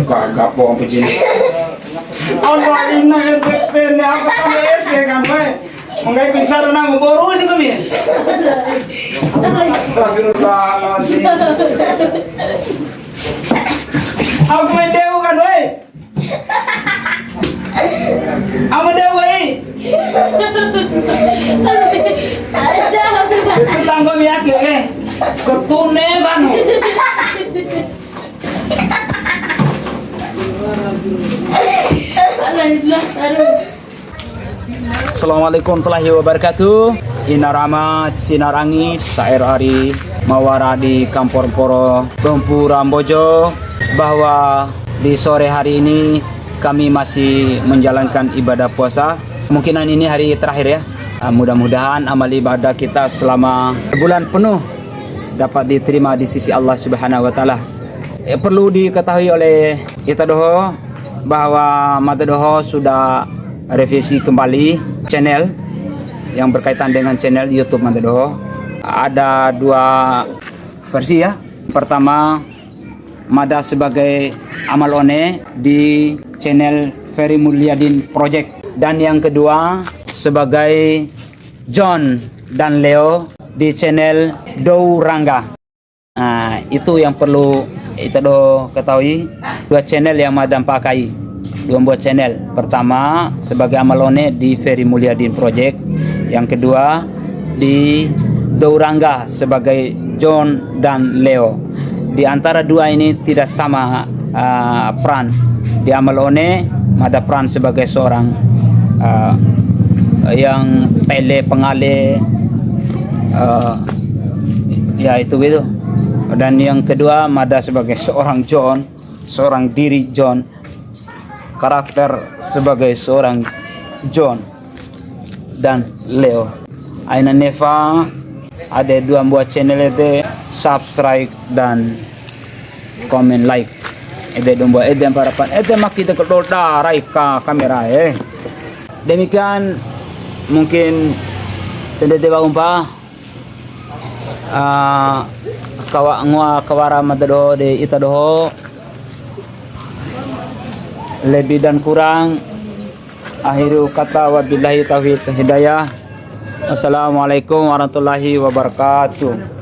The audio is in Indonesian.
Kagak bohong begini. Allah inna ini apa kamu ya kan, Pak? Mengenai bicara nama baru sih kami. Astagfirullahaladzim. Aku main dewa kan, Pak? Apa dewa ini? Itu tanggung yakin, setune banu. Assalamualaikum warahmatullahi wabarakatuh. Inarama Cinarangi Sair Ari Mawara di Kampor Poro Bempu Rambojo, bahwa di sore hari ini kami masih menjalankan ibadah puasa. Kemungkinan ini hari terakhir ya. Mudah-mudahan amal ibadah kita selama bulan penuh dapat diterima di sisi Allah Subhanahu wa taala. Perlu diketahui oleh kita doho bahwa Mata Doho sudah revisi kembali channel yang berkaitan dengan channel YouTube Mata Doho. Ada dua versi ya. Pertama, Mada sebagai amal one di channel Ferry Mulyadin Project, dan yang kedua sebagai John dan Leo di channel Dou Rangga. Nah, itu yang perlu kita ketahui, dua channel yang Madam pakai, dua buat channel. Pertama sebagai amalone di Ferry Mulyadin Project, yang kedua di Dourangga sebagai John dan Leo. Di antara dua ini tidak sama peran. Di amalone ada peran sebagai seorang yang tele pengale, ya itu gitu. Dan yang kedua Mada sebagai seorang John, seorang diri John, karakter sebagai seorang John dan Leo. Aina Neva ada dua buat channel itu, subscribe dan komen like. Ede dombo ede harapan ede makita kedol darai ka kamera Demikian mungkin sendiri umpa kawara Mata Doho de Ita Doho, lebih dan kurang akhiru kata wabillahi taufiq hidayah. Assalamualaikum warahmatullahi wabarakatuh.